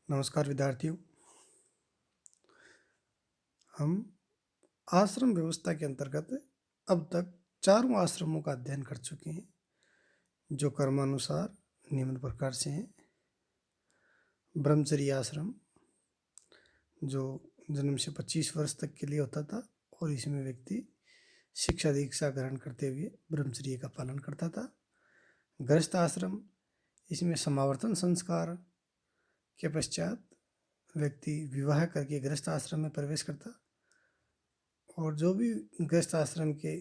नमस्कार विद्यार्थियों। हम आश्रम व्यवस्था के अंतर्गत अब तक चारों आश्रमों का अध्ययन कर चुके हैं, जो कर्मानुसार निम्न प्रकार से हैं। ब्रह्मचर्य आश्रम, जो जन्म से 25 वर्ष तक के लिए होता था और इसमें व्यक्ति शिक्षा दीक्षा ग्रहण करते हुए ब्रह्मचर्य का पालन करता था। गृहस्थ आश्रम, इसमें समावर्तन संस्कार के पश्चात व्यक्ति विवाह करके गृहस्थ आश्रम में प्रवेश करता और जो भी गृहस्थ आश्रम के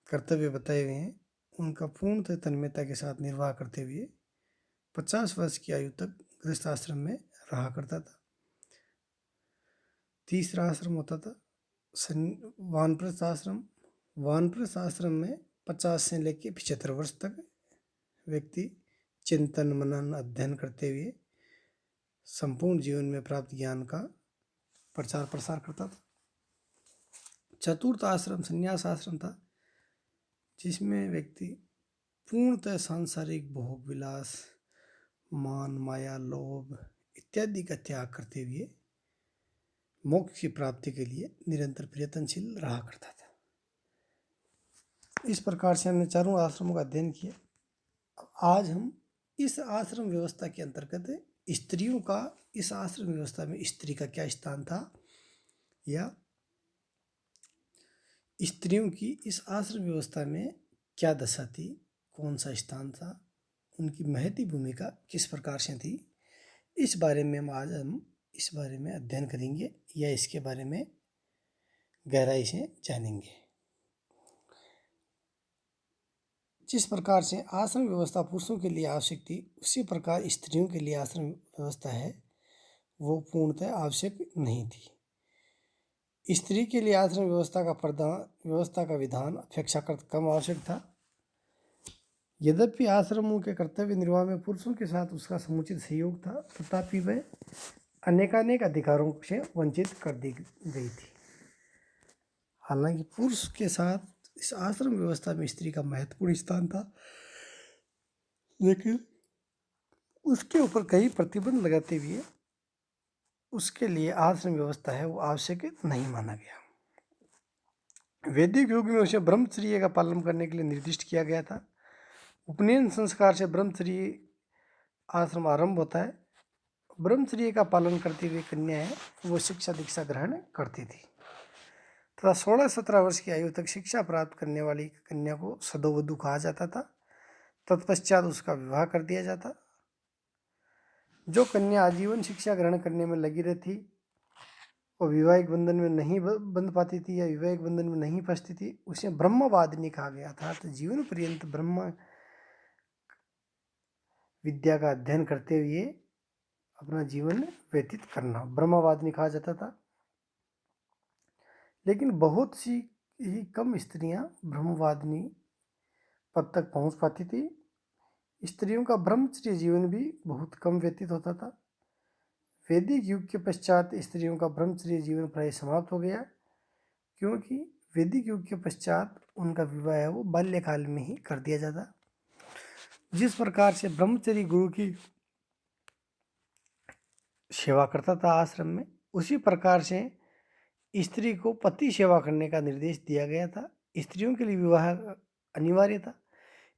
कर्तव्य बताए हुए हैं उनका पूर्णतः तन्मयता के साथ निर्वाह करते हुए 50 वर्ष की आयु तक गृहस्थ आश्रम में रहा करता था। तीसरा आश्रम होता था वानप्रस्थ आश्रम। वानप्रस्थ आश्रम में 50 से लेकर 75 वर्ष तक व्यक्ति चिंतन मनन अध्ययन करते हुए संपूर्ण जीवन में प्राप्त ज्ञान का प्रचार प्रसार करता था। चतुर्थ आश्रम संन्यास आश्रम था, जिसमें व्यक्ति पूर्णतः सांसारिक भोग विलास, मान माया, लोभ इत्यादि का त्याग करते हुए मोक्ष की प्राप्ति के लिए निरंतर प्रयत्नशील रहा करता था। इस प्रकार से हमने चारों आश्रमों का अध्ययन किया। आज हम इस आश्रम व्यवस्था के अंतर्गत स्त्रियों का इस आश्रम व्यवस्था में स्त्री का क्या स्थान था, या स्त्रियों की इस आश्रम व्यवस्था में क्या दशा थी, कौन सा स्थान था, उनकी महती भूमिका किस प्रकार से थी, इस बारे में हम इस बारे में अध्ययन करेंगे या इसके बारे में गहराई से जानेंगे। जिस प्रकार से आश्रम व्यवस्था पुरुषों के लिए आवश्यक थी, उसी प्रकार स्त्रियों के लिए आश्रम व्यवस्था है वो पूर्णतः आवश्यक नहीं थी। स्त्री के लिए आश्रम व्यवस्था का विधान अपेक्षाकृत कम आवश्यक था। यद्यपि आश्रमों के कर्तव्य निर्वाह में पुरुषों के साथ उसका समुचित सहयोग था, तथापि वह अनेकानेक अधिकारों से वंचित कर दी गई थी। हालांकि पुरुष के साथ इस आश्रम व्यवस्था में स्त्री का महत्वपूर्ण स्थान था, लेकिन उसके ऊपर कई प्रतिबंध लगाते हुए उसके लिए आश्रम व्यवस्था है वो आवश्यक नहीं माना गया। वैदिक युग में उसे ब्रह्मचर्य का पालन करने के लिए निर्दिष्ट किया गया था। उपनयन संस्कार से ब्रह्मचर्य आश्रम आरंभ होता है। ब्रह्मचर्य का पालन करती हुई कन्या है वो शिक्षा दीक्षा ग्रहण करती थी तथा 16-17 वर्ष की आयु तक शिक्षा प्राप्त करने वाली कन्या को सदोवधू कहा जाता था। तत्पश्चात उसका विवाह कर दिया जाता। जो कन्या आजीवन शिक्षा ग्रहण करने में लगी रहती और विवाहिक बंधन में नहीं बंध पाती थी या विवाहिक बंधन में नहीं फंसती थी, उसे ब्रह्मवादिनी कहा गया था। तो जीवन पर्यंत ब्रह्म विद्या का अध्ययन करते हुए अपना जीवन व्यतीत करना ब्रह्मवादिनी कहा जाता था। लेकिन बहुत सी ही कम स्त्रियां ब्रह्मवादिनी पद तक पहुंच पाती थी। स्त्रियों का ब्रह्मचर्य जीवन भी बहुत कम व्यतीत होता था। वैदिक युग के पश्चात स्त्रियों का ब्रह्मचर्य जीवन प्राय समाप्त हो गया, क्योंकि वैदिक युग के पश्चात उनका विवाह है वो बाल्यकाल में ही कर दिया जाता। जिस प्रकार से ब्रह्मचर्य गुरु की सेवा करता था आश्रम में, उसी प्रकार से स्त्री को पति सेवा करने का निर्देश दिया गया था। स्त्रियों के लिए विवाह अनिवार्य था।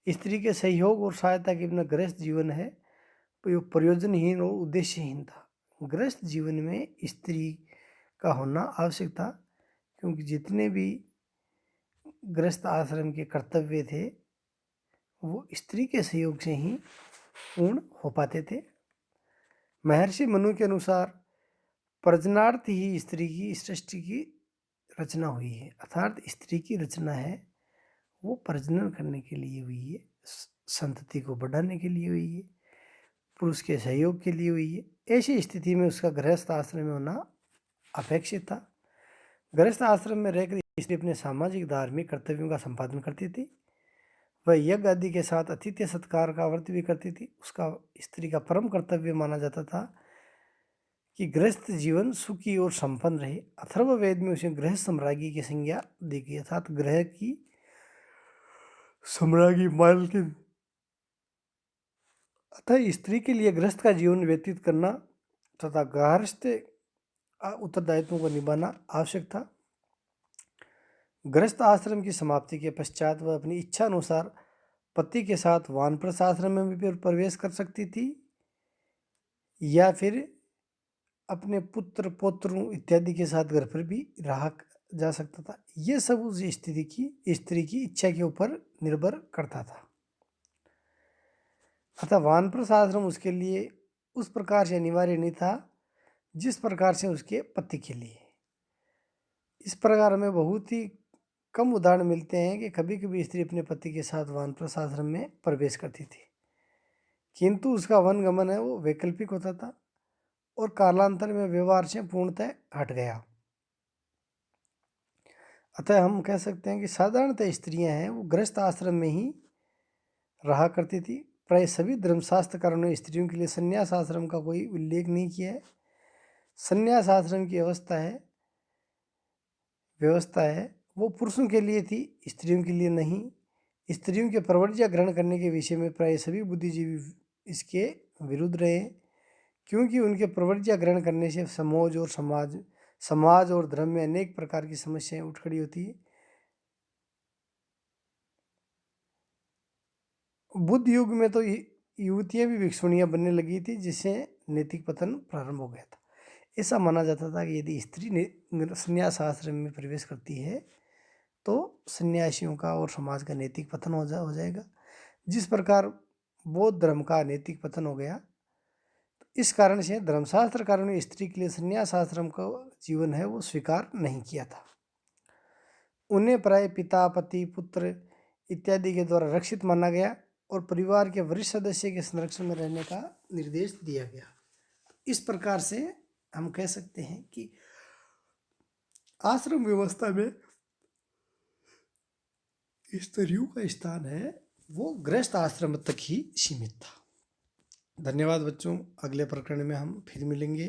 स्त्री के सहयोग और सहायता के बिना गृहस्थ जीवन है वो प्रयोजनहीन और उद्देश्यहीन था। गृहस्थ जीवन में स्त्री का होना आवश्यक था, क्योंकि जितने भी गृहस्थ आश्रम के कर्तव्य थे वो स्त्री के सहयोग से ही पूर्ण हो पाते थे। महर्षि मनु के अनुसार प्रजनार्थ ही स्त्री की सृष्टि की रचना हुई है, अर्थात स्त्री की रचना है वो प्रजनन करने के लिए हुई है, संतति को बढ़ाने के लिए हुई है, पुरुष के सहयोग के लिए हुई है। ऐसी स्थिति में उसका गृहस्थ आश्रम में होना अपेक्षित था। गृहस्थ आश्रम में रहकर स्त्री अपने सामाजिक धार्मिक कर्तव्यों का संपादन करती थी। वह यज्ञ आदि के साथ अतिथ्य सत्कार का व्रत भी करती थी। उसका स्त्री का परम कर्तव्य माना जाता था कि गृहस्थ जीवन सुखी और संपन्न रहे। अथर्ववेद में उसे गृह सम्राज्ञी की संज्ञा दी गई, अर्थात गृह की सम्राज्ञी मालकिन अतः स्त्री के लिए गृहस्थ का जीवन व्यतीत करना तथा गार्हस्थ उत्तरदायित्वों को निभाना आवश्यक था। गृहस्थ आश्रम की समाप्ति के पश्चात वह अपनी इच्छा अनुसार पति के साथ वानप्रस्थ आश्रम में भी प्रवेश कर सकती थी या फिर अपने पुत्र पौत्रों इत्यादि के साथ घर पर भी रहा जा सकता था। यह सब उस स्त्री की इच्छा के ऊपर निर्भर करता था। अतः वानप्रस्थ आश्रम उसके लिए उस प्रकार से अनिवार्य नहीं था जिस प्रकार से उसके पति के लिए। इस प्रकार हमें बहुत ही कम उदाहरण मिलते हैं कि कभी कभी स्त्री अपने पति के साथ वानप्रस्थ आश्रम में प्रवेश करती थी, किंतु उसका वनगमन है वो वैकल्पिक होता था और कालांतर में व्यवहार से पूर्णतः हट गया। अतः हम कह सकते हैं कि साधारणतः स्त्रियां हैं वो गृहस्थ आश्रम में ही रहा करती थी। प्राय सभी धर्मशास्त्रकारों ने स्त्रियों के लिए संन्यास आश्रम का कोई उल्लेख नहीं किया है। संन्यास आश्रम की व्यवस्था है वो पुरुषों के लिए थी, स्त्रियों के लिए नहीं। स्त्रियों के प्रवर्ज्य ग्रहण करने के विषय में प्राय सभी बुद्धिजीवी इसके विरुद्ध रहे, क्योंकि उनके प्रवर्ज्य ग्रहण करने से समाज और धर्म में अनेक प्रकार की समस्याएं उठ खड़ी होती है। बुद्ध युग में तो युवतियां भी भिक्षुणियां बनने लगी थी, जिससे नैतिक पतन प्रारंभ हो गया था। ऐसा माना जाता था कि यदि स्त्री संन्यास आश्रम में प्रवेश करती है तो सन्यासियों का और समाज का नैतिक पतन हो जाएगा। जिस प्रकार बौद्ध धर्म का नैतिक पतन हो गया, तो इस कारण से धर्मशास्त्रकारों ने स्त्री के लिए संन्यास आश्रम का जीवन है वो स्वीकार नहीं किया था। उन्हें प्राय पिता पति पुत्र इत्यादि के द्वारा रक्षित माना गया और परिवार के वरिष्ठ सदस्य के संरक्षण में रहने का निर्देश दिया गया। इस प्रकार से हम कह सकते हैं कि आश्रम व्यवस्था में स्त्रियों का स्थान है वो गृहस्थ आश्रम तक ही सीमित था। धन्यवाद बच्चों, अगले प्रकरण में हम फिर मिलेंगे।